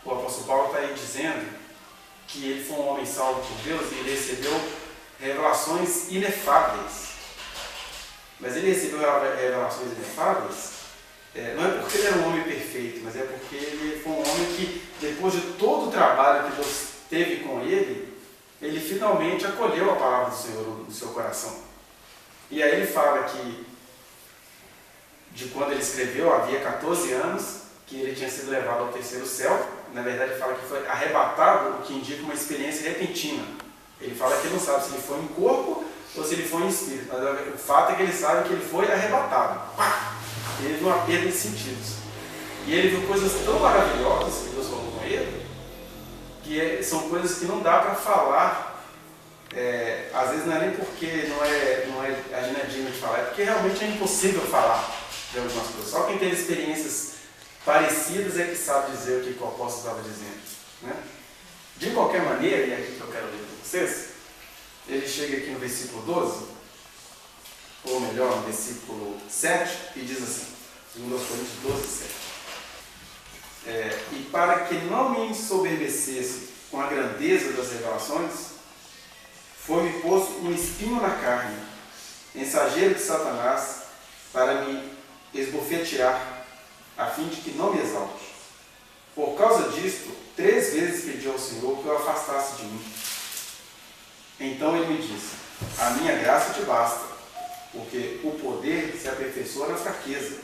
o apóstolo Paulo está aí dizendo que ele foi um homem salvo por Deus e ele recebeu revelações inefáveis. Mas ele recebeu revelações inefáveis, não é porque ele era um homem perfeito, mas é porque ele foi um homem que, depois de todo o trabalho que Deus teve com ele, ele finalmente acolheu a palavra do Senhor no seu coração. E aí ele fala que, de quando ele escreveu, havia 14 anos, que ele tinha sido levado ao terceiro céu. Na verdade, ele fala que foi arrebatado, o que indica uma experiência repentina. Ele fala que ele não sabe se ele foi em corpo ou se ele foi em espírito, mas o fato é que ele sabe que ele foi arrebatado. Pá! Ele viu uma perda de sentidos. E ele viu coisas tão maravilhosas que Deus falou com ele, que são coisas que não dá para falar. Às vezes não é nem porque a gente não é digno de falar, é porque realmente é impossível falar de algumas coisas. Só quem teve experiências parecidas é que sabe dizer o que o apóstolo estava dizendo, né? De qualquer maneira, e é aqui que eu quero ler para vocês, ele chega aqui no versículo 12, ou melhor, no versículo 7, e diz assim, 2 Coríntios 12, 7. E para que não me ensoberbecesse com a grandeza das revelações, foi-me posto um espinho na carne, mensageiro de Satanás, para me esbofetear, a fim de que não me exalte. Por causa disto, 3 vezes pedi ao Senhor que o afastasse de mim. Então ele me disse, a minha graça te basta, porque o poder se aperfeiçoa na fraqueza.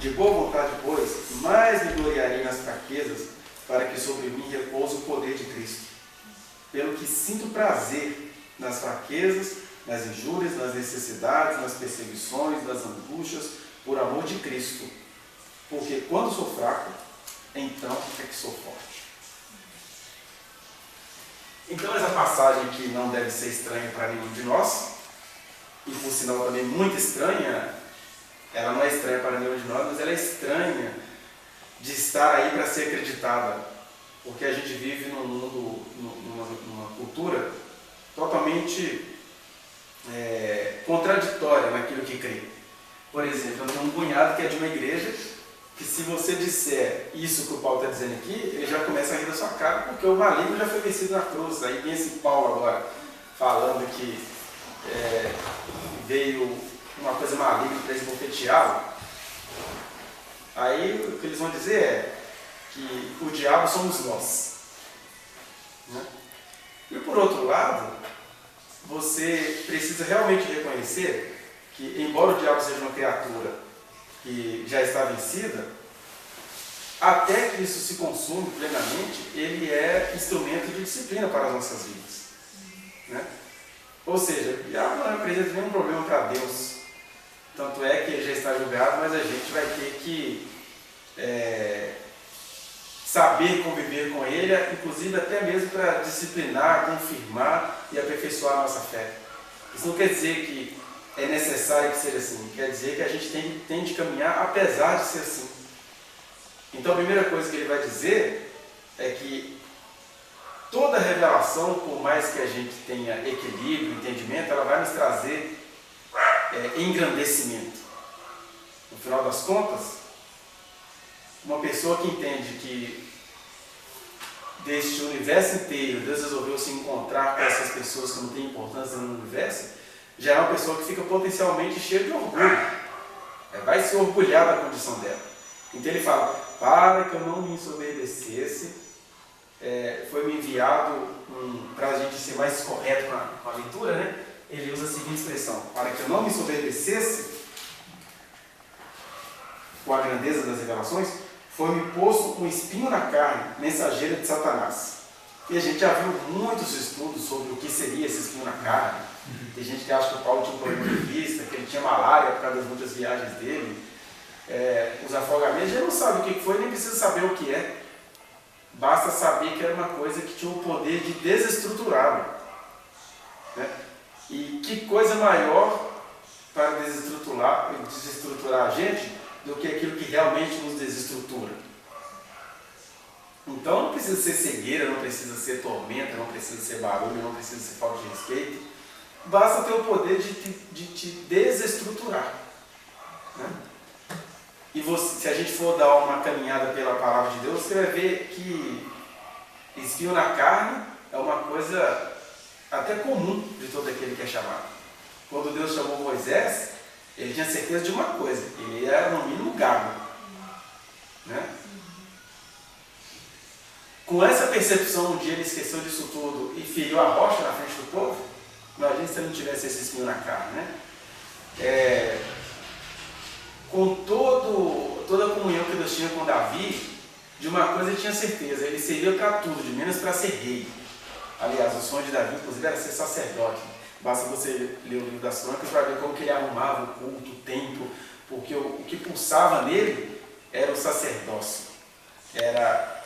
De boa vontade, pois, mais me gloriarei nas fraquezas, para que sobre mim repouse o poder de Cristo. Pelo que sinto prazer nas fraquezas, nas injúrias, nas necessidades, nas perseguições, nas angústias, por amor de Cristo. Porque quando sou fraco, então é que sou forte. Então essa passagem que não deve ser estranha para nenhum de nós, e por sinal também muito estranha, ela não é estranha para nenhum de nós, mas ela é estranha de estar aí para ser acreditada, porque a gente vive num mundo, numa cultura totalmente contraditória naquilo que crê. Por exemplo, eu tenho um cunhado que é de uma igreja que, se você disser isso que o Paulo está dizendo aqui, ele já começa a rir da sua cara, porque o maligno já foi vencido na cruz. Aí vem esse Paulo agora falando que veio uma coisa maligna para esbofeteá-lo. Aí o que eles vão dizer é que o diabo somos nós, né? E por outro lado, você precisa realmente reconhecer que, embora o diabo seja uma criatura que já está vencida, até que isso se consume plenamente, ele é instrumento de disciplina para as nossas vidas, né? Ou seja, o diabo não representa nenhum problema para Deus. Tanto é que ele já está julgado, mas a gente vai ter que saber conviver com ele, inclusive até mesmo para disciplinar, confirmar e aperfeiçoar a nossa fé. Isso não quer dizer que é necessário que seja assim, quer dizer que a gente tem de caminhar apesar de ser assim. Então a primeira coisa que ele vai dizer é que toda revelação, por mais que a gente tenha equilíbrio, entendimento, ela vai nos trazer engrandecimento. No final das contas, uma pessoa que entende que deste universo inteiro Deus resolveu se encontrar com essas pessoas que não têm importância no universo, já é uma pessoa que fica potencialmente cheia de orgulho. Vai se orgulhar da condição dela. Então ele fala, para que eu não me ensoberbecesse, foi-me enviado, para a gente ser mais correto com a leitura, né? Ele usa a seguinte expressão, para que eu não me ensoberbecesse com a grandeza das revelações, foi-me posto um espinho na carne, mensageiro de Satanás. E a gente já viu muitos estudos sobre o que seria esse espinho na carne. Tem gente que acha que o Paulo tinha um problema de vista, que ele tinha malária por causa das muitas viagens dele. Os afogamentos, a gente não sabe o que foi, nem precisa saber o que é. Basta saber que era uma coisa que tinha o poder de desestruturá-lo, né? E que coisa maior para desestruturar a gente do que aquilo que realmente nos desestrutura. Então não precisa ser cegueira, não precisa ser tormenta, não precisa ser barulho, não precisa ser falta de respeito. Basta ter o poder de te desestruturar, né? E você, se a gente for dar uma caminhada pela palavra de Deus, você vai ver que espinho na carne é uma coisa até comum de todo aquele que é chamado. Quando Deus chamou Moisés, ele tinha certeza de uma coisa: ele era no mínimo gago, né? Com essa percepção, um dia ele esqueceu disso tudo e feriu a rocha na frente do povo. Imagina se ele não tivesse esse espinho na carne, né? Com toda a comunhão que Deus tinha com Davi, de uma coisa ele tinha certeza: ele servia para tudo, de menos para ser rei. Aliás, o sonho de Davi, inclusive, era ser sacerdote. Basta você ler o livro das Crônicas para ver como que ele arrumava o culto, o templo, porque o que pulsava nele era o sacerdócio, era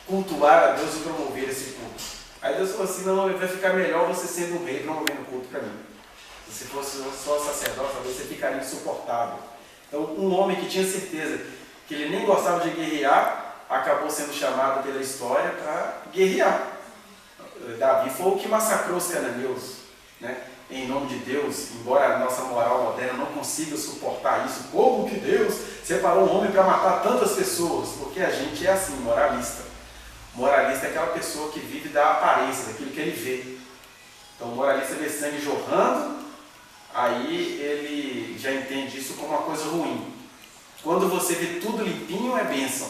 cultuar a Deus e promover esse culto. Aí Deus falou assim: não, vai ficar melhor você sendo um rei promovendo o culto para mim. Se fosse só sacerdote, talvez você ficaria insuportável. Então, um homem que tinha certeza que ele nem gostava de guerrear, acabou sendo chamado pela história para guerrear. Davi foi o que massacrou os cananeus, né? Em nome de Deus, embora a nossa moral moderna não consiga suportar isso. Como que Deus separou um homem para matar tantas pessoas? Porque a gente é assim, moralista. Moralista é aquela pessoa que vive da aparência, daquilo que ele vê. Então o moralista vê sangue jorrando, aí ele já entende isso como uma coisa ruim. Quando você vê tudo limpinho, é bênção.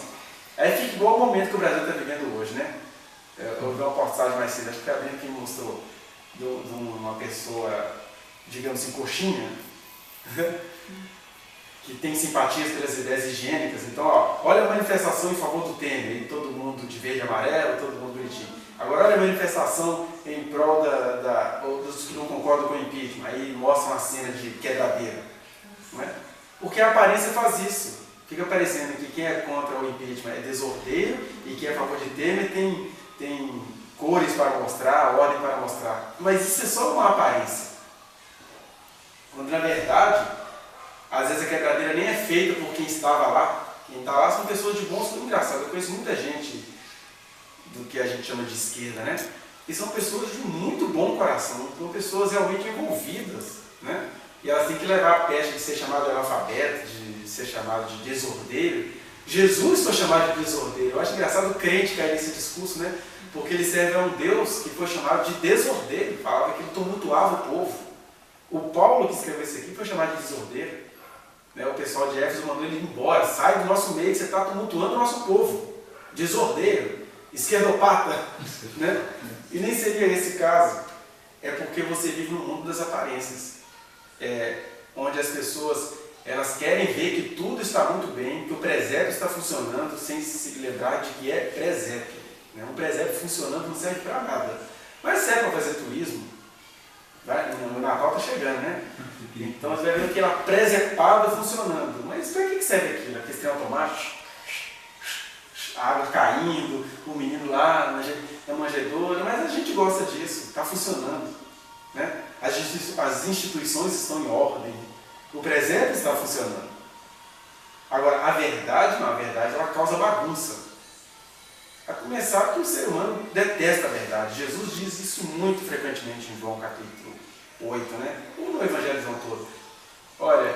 Aí fica igual ao momento que o Brasil está vivendo hoje, né? Eu vi uma postagem mais cedo, acho que a Bíblia que mostrou de uma pessoa, digamos assim, coxinha, que tem simpatias pelas ideias higiênicas. Então, ó, olha a manifestação em favor do Temer, e todo mundo de verde e amarelo, todo mundo bonitinho. Agora olha a manifestação em prol dos que não concordam com o impeachment, aí mostra uma cena de quebradeira. Não é? Porque a aparência faz isso. Fica parecendo que quem é contra o impeachment é desordeiro e quem é a favor de Temer tem cores para mostrar, ordem para mostrar. Mas isso é só uma aparência. Quando na verdade, às vezes a quebradeira nem é feita por quem estava lá. Quem está lá são pessoas de bom senso. Engraçado, eu conheço muita gente do que a gente chama de esquerda, né? E são pessoas de muito bom coração, são pessoas realmente envolvidas, né? E elas têm que levar a peste de ser chamado de analfabeto, de ser chamado de desordeiro. Jesus foi chamado de desordeiro. Eu acho engraçado o crente cair nesse discurso, né? Porque ele serve a um Deus que foi chamado de desordeiro. Falava que ele tumultuava o povo. O Paulo que escreveu isso aqui foi chamado de desordeiro. Né? O pessoal de Éfeso mandou ele embora. Sai do nosso meio que você está tumultuando o nosso povo. Desordeiro, esquerdopata. Né? E nem seria esse caso. É porque você vive no mundo das aparências. Onde as pessoas elas querem ver que tudo está muito bem, que o presépio está funcionando, sem se lembrar de que é presépio. Né? Um presépio funcionando não serve para nada. Mas serve para fazer turismo. O Natal está chegando, né? Então você vai ver aquela presepada funcionando. Mas para que serve aquilo? Aquele trem automático? A água caindo, o menino lá na manjedoura. Mas a gente gosta disso, está funcionando. Né? As instituições estão em ordem. O presépio está funcionando. Agora, a verdade, não, a verdade ela causa bagunça. A começar que o ser humano detesta a verdade. Jesus diz isso muito frequentemente em João capítulo 8, né? Ou no Evangelho de João todo. Olha,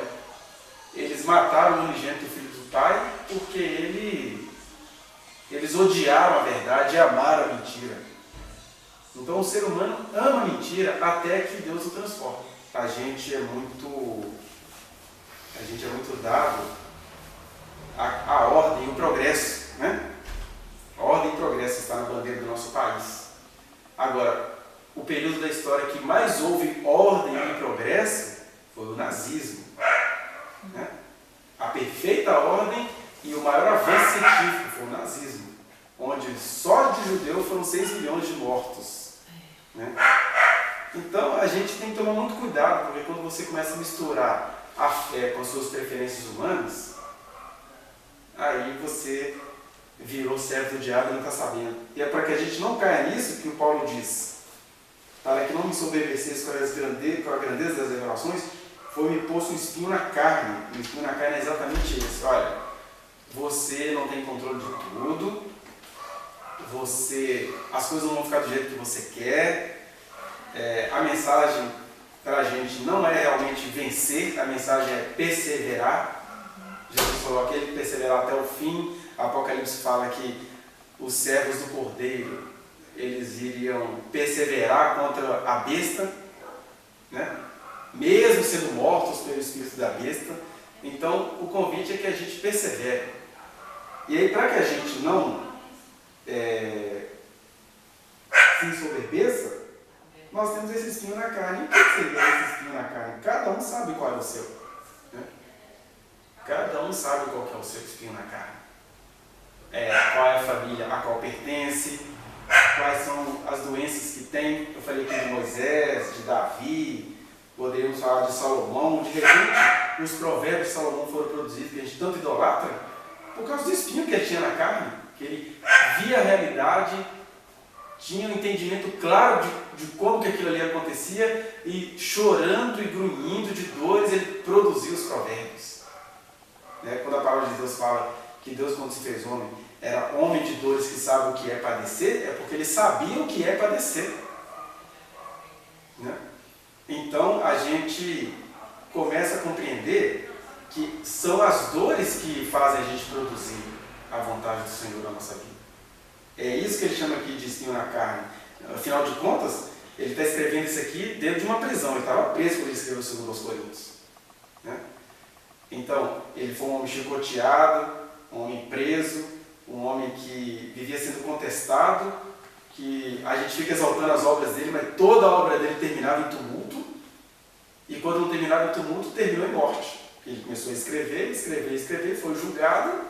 eles mataram o unigênito filho do Pai porque eles odiaram a verdade e amaram a mentira. Então o ser humano ama a mentira até que Deus o transforma. A gente é muito dado à ordem e o progresso, né? A ordem e o progresso está na bandeira do nosso país. Agora, o período da história que mais houve ordem e progresso foi o nazismo. Né? A perfeita ordem e o maior avanço científico foi o nazismo, onde só de judeu foram 6 milhões de mortos. Né? Então, a gente tem que tomar muito cuidado, porque quando você começa a misturar a fé com as suas preferências humanas, aí você virou servo do diabo e não está sabendo. E é para que a gente não caia nisso que o Paulo diz: para que não me soberbecesse com a grandeza das revelações, foi-me posto um espinho na carne. O espinho na carne é exatamente isso. Olha, você não tem controle de tudo, as coisas não vão ficar do jeito que você quer. A mensagem para a gente não é realmente vencer, a mensagem é perseverar. Jesus falou, aquele perseverar até o fim. Apocalipse fala que os servos do Cordeiro, eles iriam perseverar contra a besta, né? Mesmo sendo mortos pelo espírito da besta. Então, o convite é que a gente persevere. E aí, para que a gente não se ensoberbeça, nós temos esse espinho na carne. E o que seria esse espinho na carne? Cada um sabe qual é o seu. Né? Cada um sabe qual que é o seu espinho na carne. Qual é a família a qual pertence, quais são as doenças que tem. Eu falei aqui de Moisés, de Davi, poderíamos falar de Salomão. De repente, os provérbios de Salomão foram produzidos, que a gente tanto idolatra, por causa do espinho que ele tinha na carne, que ele via a realidade, tinha um entendimento claro de como que aquilo ali acontecia, e chorando e grunhindo de dores, ele produziu os provérbios. Né? Quando a palavra de Deus fala que Deus, quando se fez homem, era homem de dores que sabe o que é padecer, é porque ele sabia o que é padecer. Né? Então, a gente começa a compreender que são as dores que fazem a gente produzir a vontade do Senhor na nossa vida. É isso que ele chama aqui de espinho na carne. Afinal de contas, ele está escrevendo isso aqui dentro de uma prisão. Ele estava preso quando ele escreveu o 2 Coríntios. Né? Então, ele foi um homem chicoteado, um homem preso, um homem que vivia sendo contestado, que a gente fica exaltando as obras dele, mas toda a obra dele terminava em tumulto, e quando não terminava em tumulto, terminou em morte. Ele começou a escrever, foi julgado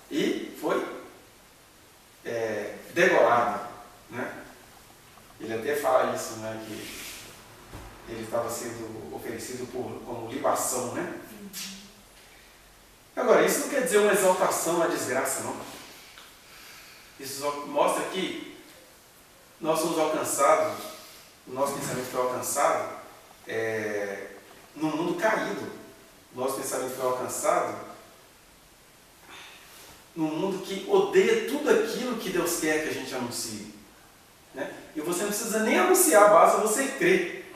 e foi degolado. Né? Ele até fala isso, né, que ele estava sendo oferecido como libação. Né? Agora, isso não quer dizer uma exaltação à desgraça, não. Isso só mostra que nós somos alcançados, o nosso pensamento foi alcançado num mundo caído. O nosso pensamento foi alcançado num mundo que odeia tudo aquilo que Deus quer que a gente anuncie. Né? E você não precisa nem anunciar, basta você crer.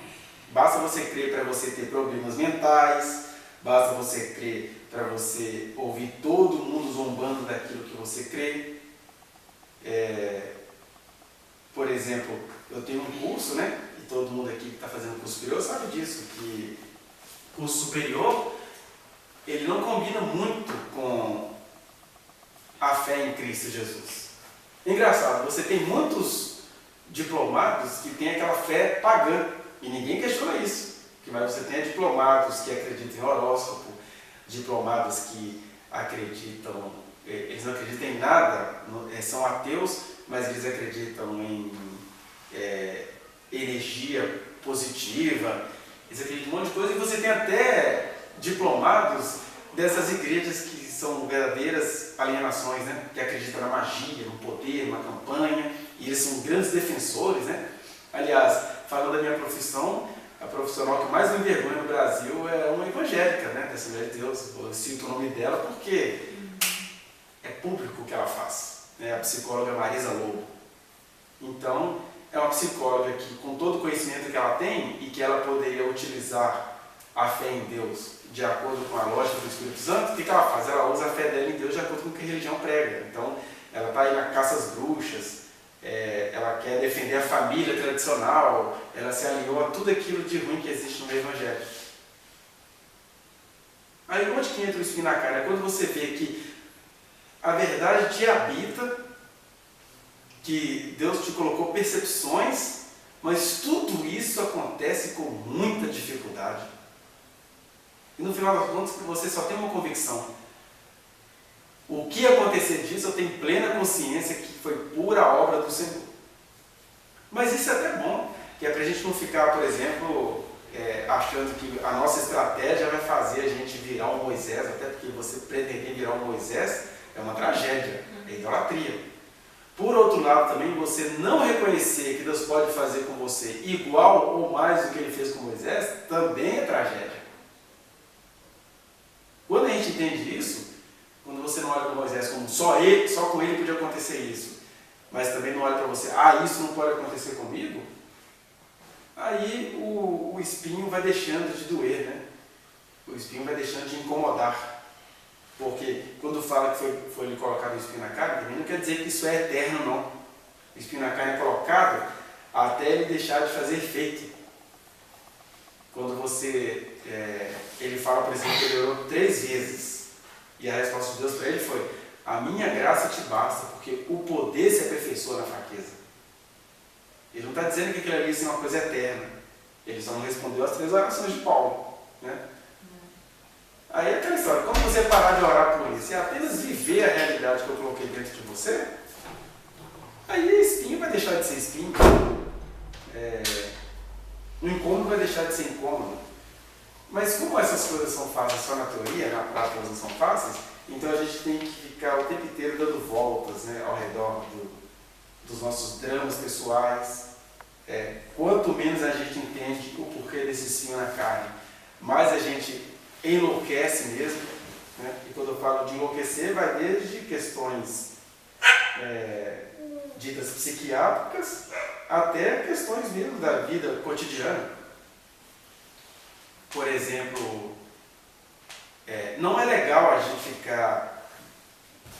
Basta você crer para você ter problemas mentais, basta você crer para você ouvir todo mundo zombando daquilo que você crê. Por exemplo, eu tenho um curso, né? E todo mundo aqui que está fazendo curso superior sabe disso, que curso superior, ele não combina muito com a fé em Cristo Jesus. Engraçado, você tem muitos diplomados que têm aquela fé pagã, e ninguém questiona isso. Mas você tem diplomados que acreditam em horóscopo, diplomados que acreditam, eles não acreditam em nada, são ateus, mas eles acreditam em energia positiva, eles acreditam em um monte de coisa, e você tem até diplomados dessas igrejas que são verdadeiras alienações, né? Que acreditam na magia, no poder, numa campanha, e eles são grandes defensores. Né? Aliás, falando da minha profissão, a profissional que mais me envergonha no Brasil é uma evangélica, né? Dessa Mulher de Deus. Eu cito o nome dela porque é público o que ela faz. Né? A psicóloga Marisa Lobo. Então, é uma psicóloga que, com todo o conhecimento que ela tem e que ela poderia utilizar a fé em Deus de acordo com a lógica do Espírito Santo, o que ela faz? Ela usa a fé dela em Deus de acordo com o que a religião prega. Então, ela está aí na caça às bruxas, ela quer defender a família tradicional, ela se alinhou a tudo aquilo de ruim que existe no meio evangélico. Aí onde que entra o espinho na carne? É quando você vê que a verdade te habita, que Deus te colocou percepções, mas tudo isso acontece com muita dificuldade. E no final das contas você só tem uma convicção. O que acontecer disso, eu tenho plena consciência que foi pura obra do Senhor. Mas isso é até bom, que é para a gente não ficar, por exemplo, achando que a nossa estratégia vai fazer a gente virar um Moisés, até porque você pretender virar um Moisés é uma tragédia, é idolatria. Por outro lado, também, você não reconhecer que Deus pode fazer com você igual ou mais do que Ele fez com Moisés, também é tragédia. Quando a gente entende isso, quando você não olha para Moisés como só com ele podia acontecer isso, mas também não olha para você, isso não pode acontecer comigo, aí o espinho vai deixando de doer, né? O espinho vai deixando de incomodar. Porque quando fala que foi lhe colocado o espinho na carne, também não quer dizer que isso é eterno, não. O espinho na carne é colocado até ele deixar de fazer efeito. Quando ele fala, por exemplo, que ele orou 3 vezes. E a resposta de Deus para ele foi: a minha graça te basta, porque o poder se aperfeiçoa na fraqueza. Ele não está dizendo que aquilo ali é uma coisa eterna. Ele só não respondeu as 3 orações de Paulo. Né? Aí é aquela história: como você parar de orar por isso e apenas viver a realidade que eu coloquei dentro de você, aí espinho vai deixar de ser espinho. O incômodo vai deixar de ser incômodo. Mas como essas coisas são fáceis só na teoria, na prática elas não são fáceis, então a gente tem que ficar o tempo inteiro dando voltas, né, ao redor dos nossos dramas pessoais. Quanto menos a gente entende o porquê desse espinho na carne, mais a gente enlouquece mesmo. Né? E quando eu falo de enlouquecer, vai desde questões ditas psiquiátricas até questões mesmo da vida cotidiana. Por exemplo, não é legal a gente ficar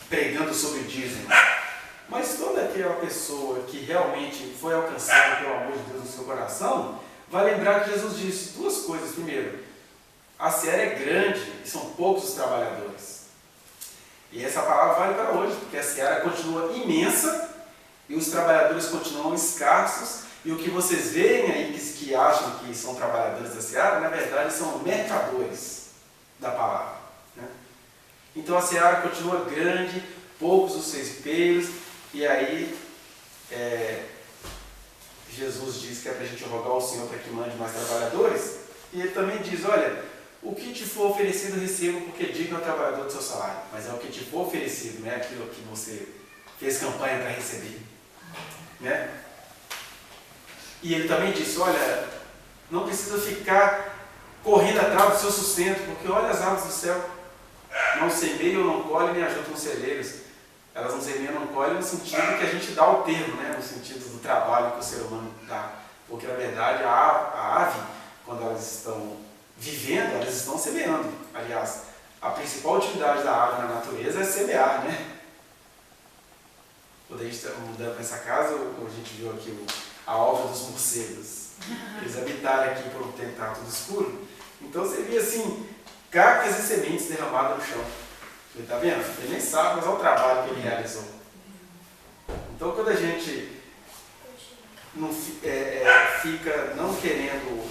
pregando sobre dízimo, mas toda aquela pessoa que realmente foi alcançada pelo amor de Deus no seu coração vai lembrar que Jesus disse 2 coisas. Primeiro, a seara é grande e são poucos os trabalhadores. E essa palavra vale para hoje, porque a seara continua imensa e os trabalhadores continuam escassos, e o que vocês veem aí que acham que são trabalhadores da seara, na verdade são mercadores da palavra. Né? Então a seara continua grande, poucos os ceifeiros, e aí Jesus diz que é para a gente rogar ao Senhor para que mande mais trabalhadores, e ele também diz: olha, o que te for oferecido receba, porque digno é o trabalhador do seu salário, mas é o que te for oferecido, não é aquilo que você fez campanha para receber. Né? E ele também disse: olha, não precisa ficar correndo atrás do seu sustento, porque olha as aves do céu, não semeiam, não colhem, nem ajuntam celeiros. Elas não semeiam, não colhem no sentido que a gente dá o termo, né? No sentido do trabalho que o ser humano dá. Porque na verdade a ave, quando elas estão vivendo, elas estão semeando. Aliás, a principal utilidade da ave na natureza é semear, né? Quando a gente está mudando para essa casa, a gente viu aqui a obra dos morcegos. Eles habitaram aqui por um tempo, estava tudo escuro. Então você via assim, cacas e sementes derramadas no chão. Ele está vendo? Ele nem sabe, mas é o trabalho que ele realizou. Então quando a gente não, fica não querendo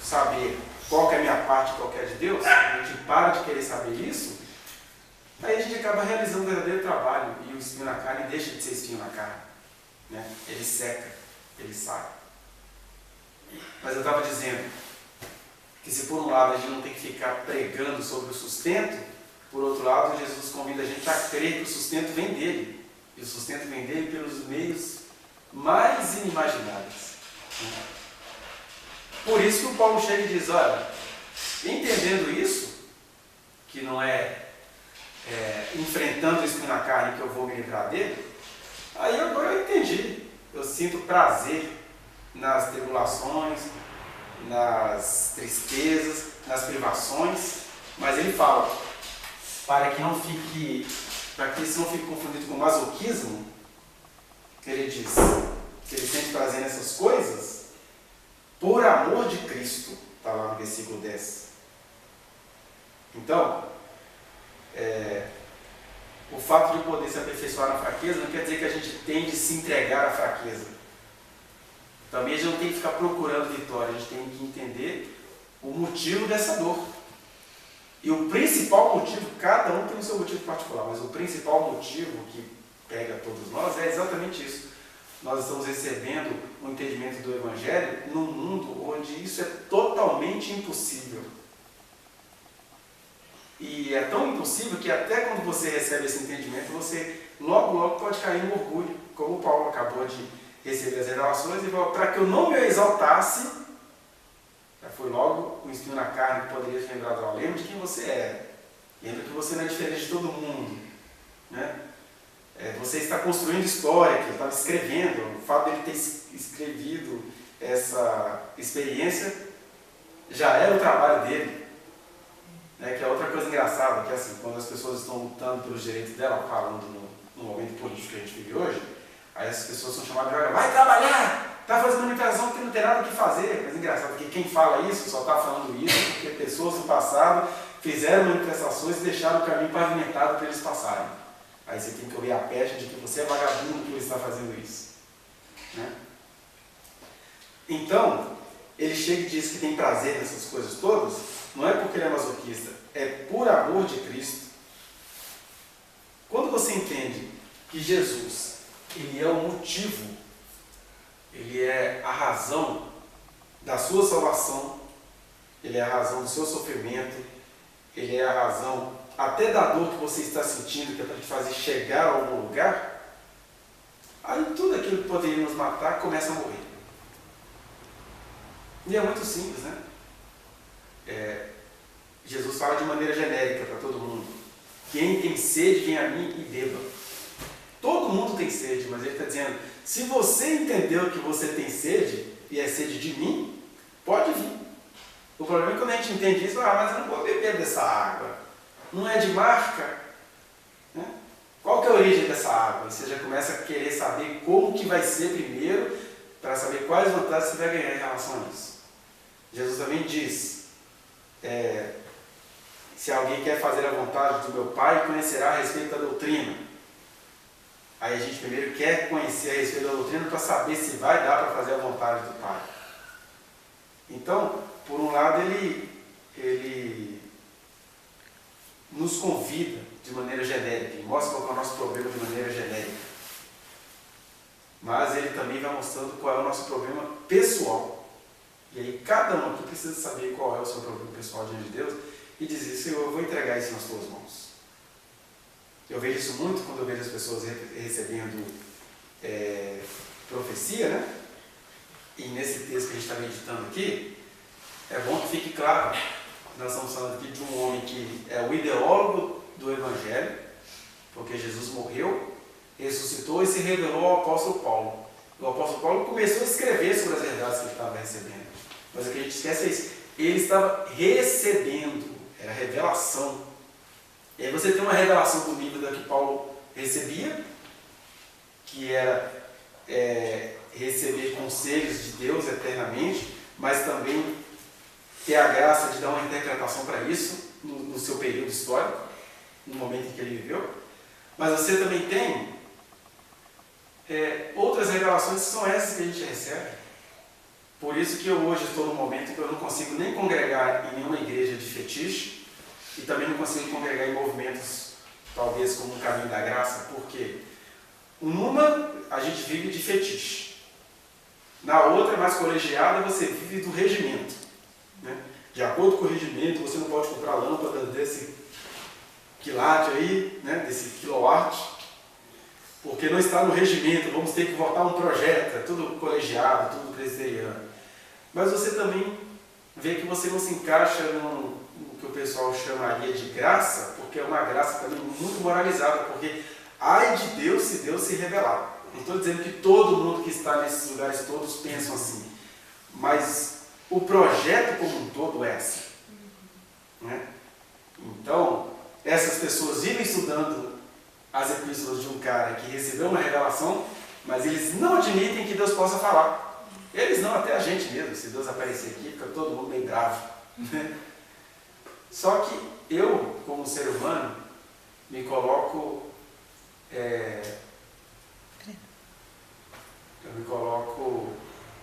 saber qual que é a minha parte e qual que é a de Deus, a gente para de querer saber isso, aí a gente acaba realizando um verdadeiro trabalho e o espinho na carne deixa de ser espinho na carne. Né? Ele seca, ele sai. Mas eu estava dizendo que se por um lado a gente não tem que ficar pregando sobre o sustento, por outro lado Jesus convida a gente a crer que o sustento vem dele. E o sustento vem dele pelos meios mais inimagináveis. Por isso que o Paulo chega e diz: olha, entendendo isso, que não enfrentando o espinho na carne que eu vou me livrar dele, aí agora eu entendi. Eu sinto prazer nas tribulações, nas tristezas, nas privações, mas ele fala, para que isso não fique confundido com masoquismo, que ele diz que ele sente prazer nessas coisas por amor de Cristo, está lá no versículo 10. Então, o fato de poder se aperfeiçoar na fraqueza não quer dizer que a gente tende a se entregar à fraqueza. Também a gente não tem que ficar procurando vitória, a gente tem que entender o motivo dessa dor. E o principal motivo, cada um tem o seu motivo particular, mas o principal motivo que pega todos nós é exatamente isso. Nós estamos recebendo um entendimento do Evangelho num mundo onde isso é totalmente impossível. E é tão impossível que até quando você recebe esse entendimento, você logo pode cair no orgulho, como o Paulo acabou de receber as revelações, e falou: para que eu não me exaltasse, já foi logo o espinho na carne que poderia te lembrar: lembra de quem você é, lembra que você não é diferente de todo mundo, né? Você está construindo história, que ele estava escrevendo. O fato dele ter escrevido essa experiência já era o trabalho dele. né, que é outra coisa engraçada, que é assim, quando as pessoas estão lutando pelos direitos dela, falando no momento político que a gente vive hoje, aí as pessoas são chamadas de vai trabalhar, está fazendo manifestação que não tem nada o que fazer. Mas é engraçado, porque quem fala isso só está falando isso porque pessoas no passado fizeram manifestações e deixaram o caminho pavimentado para eles passarem. Aí você tem que ouvir a peste de que você é vagabundo que está fazendo isso. Né? Então, ele chega e diz que tem prazer nessas coisas todas, não é porque ele é masoquista, é por amor de Cristo. Quando você entende que Jesus, ele é o motivo, ele é a razão da sua salvação, ele é a razão do seu sofrimento, ele é a razão até da dor que você está sentindo, que é para te fazer chegar a algum lugar, aí tudo aquilo que poderia nos matar começa a morrer. E é muito simples, né? Jesus fala de maneira genérica para todo mundo. Quem tem sede, vem a mim e beba. Todo mundo tem sede, mas ele está dizendo, se você entendeu que você tem sede, e é sede de mim, pode vir. O problema é quando a gente entende isso, mas eu não vou beber dessa água. Não é de marca? Né? Qual que é a origem dessa água? Você já começa a querer saber como que vai ser primeiro, para saber quais vantagens você vai ganhar em relação a isso. Jesus também diz, se alguém quer fazer a vontade do meu Pai, conhecerá a respeito da doutrina. Aí a gente primeiro quer conhecer a respeito da doutrina para saber se vai dar para fazer a vontade do Pai. Então, por um lado, ele nos convida de maneira genérica, ele mostra qual é o nosso problema de maneira genérica. Mas ele também vai mostrando qual é o nosso problema pessoal. E aí cada um aqui precisa saber qual é o seu problema pessoal diante de Deus e dizer, Senhor, eu vou entregar isso nas tuas mãos. Eu vejo isso muito quando eu vejo as pessoas recebendo profecia, né? E nesse texto que a gente está meditando aqui, é bom que fique claro que nós estamos falando aqui de um homem que é o ideólogo do Evangelho, porque Jesus morreu, ressuscitou e se revelou ao apóstolo Paulo. O apóstolo Paulo começou a escrever sobre as verdades que ele estava recebendo. Mas o que a gente esquece é isso. Ele estava recebendo, era revelação. E aí você tem uma revelação do nível da que Paulo recebia, que era receber conselhos de Deus eternamente, mas também ter a graça de dar uma interpretação para isso no seu período histórico, no momento em que ele viveu. Mas você também tem outras revelações que são essas que a gente recebe. Por isso que eu hoje estou num momento que eu não consigo nem congregar em nenhuma igreja de fetiche e também não consigo congregar em movimentos, talvez como um caminho da graça. Por quê? Numa, a gente vive de fetiche. Na outra, mais colegiada, você vive do regimento. Né? De acordo com o regimento, você não pode comprar lâmpada desse quilate aí, né? Desse kilowatt, porque não está no regimento, vamos ter que votar um projeto, é tudo colegiado, tudo presbiteriano. Mas você também vê que você não se encaixa no que o pessoal chamaria de graça, porque é uma graça também muito moralizada, porque ai de Deus se Deus se revelar. Não estou dizendo que todo mundo que está nesses lugares todos pensam assim, mas o projeto como um todo é assim. Né? Então, essas pessoas vivem estudando as epístolas de um cara que recebeu uma revelação, mas eles não admitem que Deus possa falar. Eles não, até a gente mesmo. Se Deus aparecer aqui, fica todo mundo meio bravo. Só que eu, como ser humano, me coloco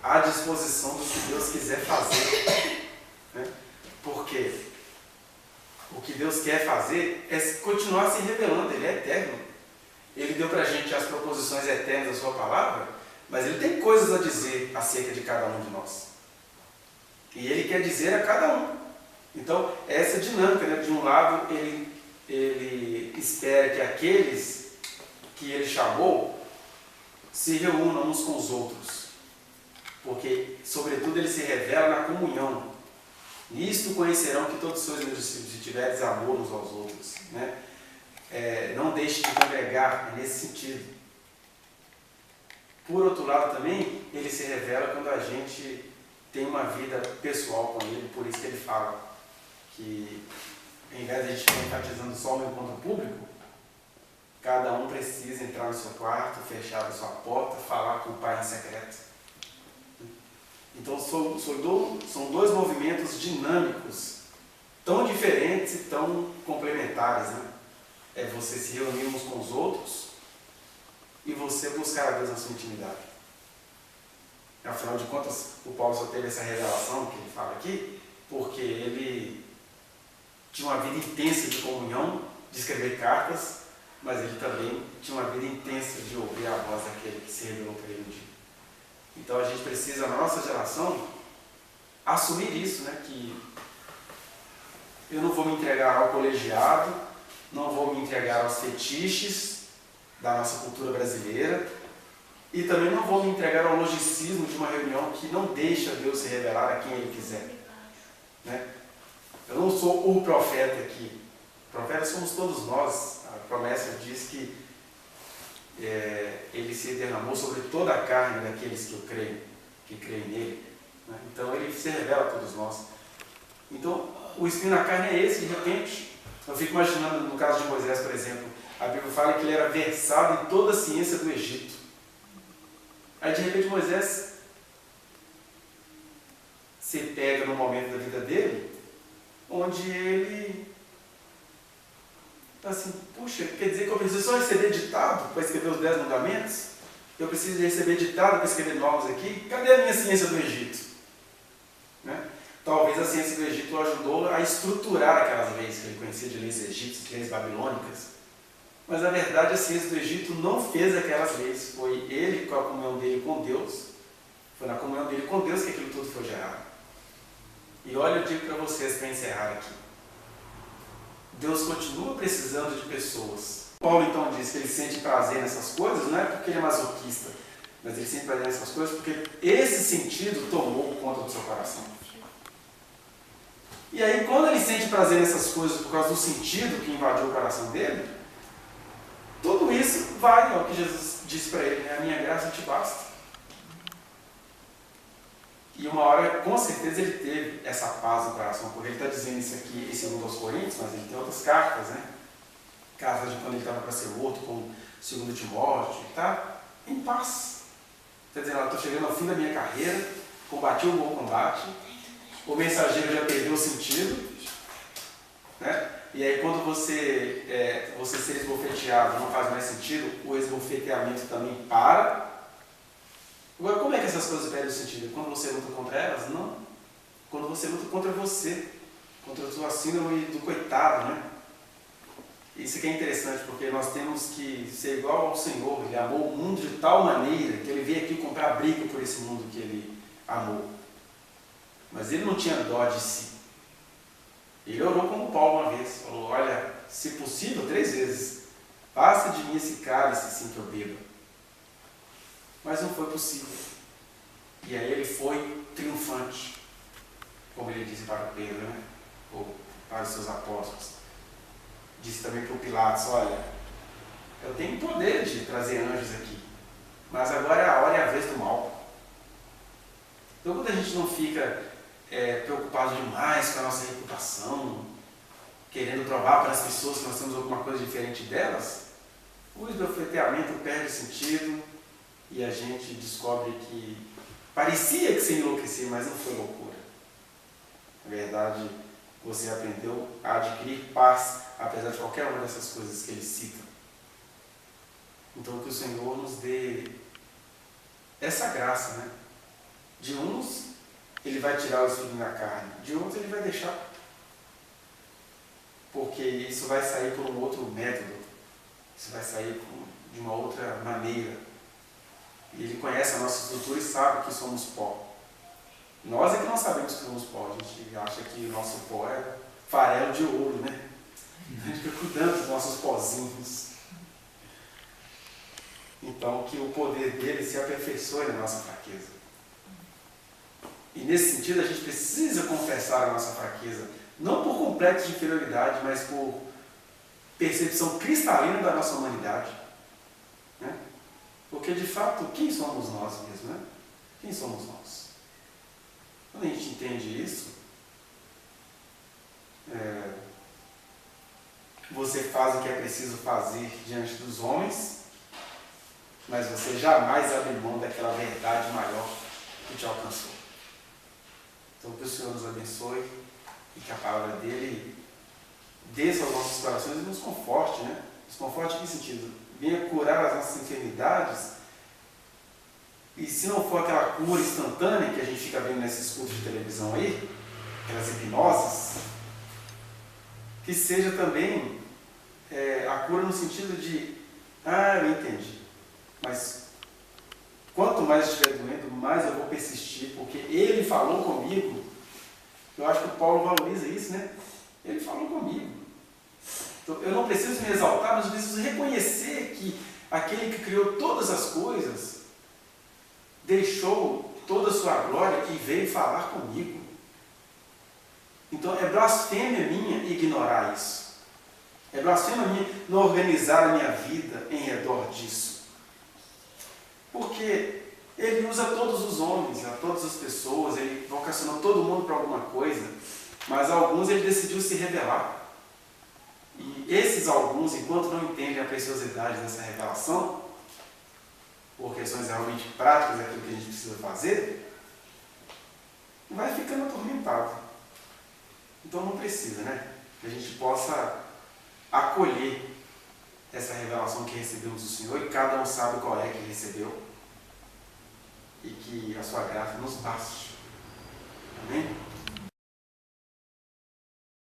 à disposição do que Deus quiser fazer. Né? Porque o que Deus quer fazer é continuar se revelando. Ele é eterno. Ele deu para a gente as proposições eternas da sua palavra, mas ele tem coisas a dizer acerca de cada um de nós. E ele quer dizer a cada um. Então, essa dinâmica, né? De um lado, ele espera que aqueles que ele chamou se reúnam uns com os outros. Porque, sobretudo, ele se revela na comunhão. Nisto conhecerão que todos sois meus discípulos, se tiveres amor uns aos outros. Né? Não deixe de congregar, é nesse sentido. Por outro lado também, ele se revela quando a gente tem uma vida pessoal com ele, por isso que ele fala que Em vez de a gente ficar enfatizando só o encontro público, cada um precisa entrar no seu quarto, fechar a sua porta, falar com o Pai em secreto. Então são dois movimentos dinâmicos, tão diferentes e tão complementares, né? É você se reunir uns com os outros e você buscar a Deus na sua intimidade. Afinal de contas, o Paulo só teve essa revelação que ele fala aqui, porque ele tinha uma vida intensa de comunhão, de escrever cartas, mas ele também tinha uma vida intensa de ouvir a voz daquele que se revelou para ele um dia. Então a gente precisa, na nossa geração, assumir isso, né? Que eu não vou me entregar ao colegiado, não vou me entregar aos fetiches da nossa cultura brasileira e também não vou me entregar ao logicismo de uma reunião que não deixa Deus se revelar a quem Ele quiser. Né? Eu não sou o profeta aqui. Profetas somos todos nós. A promessa diz que Ele se derramou sobre toda a carne daqueles que creem nele. Né? Então Ele se revela a todos nós. Então o espinho na carne é esse, de repente. Eu fico imaginando, no caso de Moisés, por exemplo, a Bíblia fala que ele era versado em toda a ciência do Egito. Aí de repente Moisés se pega no momento da vida dele, onde ele está assim, puxa, quer dizer que eu preciso só receber ditado para escrever os 10 mandamentos? Eu preciso receber ditado para escrever novos aqui? Cadê a minha ciência do Egito? Né? Talvez a ciência do Egito o ajudou a estruturar aquelas leis que ele conhecia de leis egípcias, leis babilônicas. Mas na verdade a ciência do Egito não fez aquelas leis. Foi ele com a comunhão dele com Deus. Foi na comunhão dele com Deus que aquilo tudo foi gerado. E olha, eu digo para vocês, para encerrar aqui. Deus continua precisando de pessoas. Paulo então diz que ele sente prazer nessas coisas, não é porque ele é masoquista, mas ele sente prazer nessas coisas porque esse sentido tomou conta do seu coração. E aí, quando ele sente prazer nessas coisas por causa do sentido que invadiu o coração dele, tudo isso vai ao que Jesus disse para ele, né? A minha graça te basta. E uma hora, com certeza, ele teve essa paz no coração, porque ele está dizendo isso aqui em 2 Coríntios, mas ele tem outras cartas, né? Cartas de quando ele estava para ser morto, com 2 Timóteo, ele está em paz. Está dizendo, estou chegando ao fim da minha carreira, combati o bom combate, o mensageiro já perdeu o sentido, né? E aí quando você ser esbofeteado não faz mais sentido, o esbofeteamento também para. Agora, como é que essas coisas perdem o sentido? Quando você luta contra elas? Não. Quando você luta contra você, contra a sua síndrome do coitado, né? Isso que é interessante, porque nós temos que ser igual ao Senhor. Ele amou o mundo de tal maneira que ele veio aqui comprar briga por esse mundo que ele amou. Mas ele não tinha dó de si. Ele orou como Paulo uma vez. Falou, olha, se possível, 3 vezes. Passa de mim esse cálice assim que eu beba. Mas não foi possível. E aí ele foi triunfante. Como ele disse para Pedro, né? Ou para os seus apóstolos. Disse também para o Pilatos, olha, eu tenho poder de trazer anjos aqui. Mas agora é a hora e a vez do mal. Então quando a gente não fica preocupado demais com a nossa reputação, querendo provar para as pessoas que nós temos alguma coisa diferente delas, o esbofeteamento perde o sentido e a gente descobre que parecia que se enlouquecia, mas não foi loucura. Na verdade, você aprendeu a adquirir paz, apesar de qualquer uma dessas coisas que ele cita. Então que o Senhor nos dê essa graça, né? De uns, ele vai tirar o espinho da carne. De outros, ele vai deixar. Porque isso vai sair por um outro método. Isso vai sair de uma outra maneira. E ele conhece a nossa estrutura e sabe que somos pó. Nós é que não sabemos que somos pó. A gente acha que o nosso pó é farelo de ouro, né? A gente fica cuidando dos nossos pozinhos. Então, que o poder dele se aperfeiçoe na nossa fraqueza. E nesse sentido, a gente precisa confessar a nossa fraqueza, não por complexo de inferioridade, mas por percepção cristalina da nossa humanidade. Né? Porque, de fato, quem somos nós mesmos? Né? Quem somos nós? Quando a gente entende isso, você faz o que é preciso fazer diante dos homens, mas você jamais abre mão daquela verdade maior que te alcançou. Então, que o Senhor nos abençoe e que a palavra dele desça aos nossos corações e nos conforte, né? Nos conforte em que sentido? Venha curar as nossas enfermidades. E se não for aquela cura instantânea que a gente fica vendo nesses cultos de televisão aí, aquelas hipnoses, que seja também a cura no sentido de, eu entendi, mas quanto mais estiver doendo, mais eu vou persistir, porque ele falou comigo. Eu acho que o Paulo valoriza isso, né? Ele falou comigo. Então, eu não preciso me exaltar, mas eu preciso reconhecer que aquele que criou todas as coisas deixou toda a sua glória e veio falar comigo. Então é blasfêmia minha ignorar isso. É blasfêmia minha não organizar a minha vida em redor disso. Porque ele usa todos os homens, a todas as pessoas, ele vocacionou todo mundo para alguma coisa, mas a alguns ele decidiu se revelar. E esses alguns, enquanto não entendem a preciosidade dessa revelação, por questões realmente práticas daquilo que a gente precisa fazer, vai ficando atormentado. Então não precisa, né? Que a gente possa acolher essa revelação que recebemos do Senhor, e cada um sabe qual é que recebeu, e que a sua graça nos baste. Amém?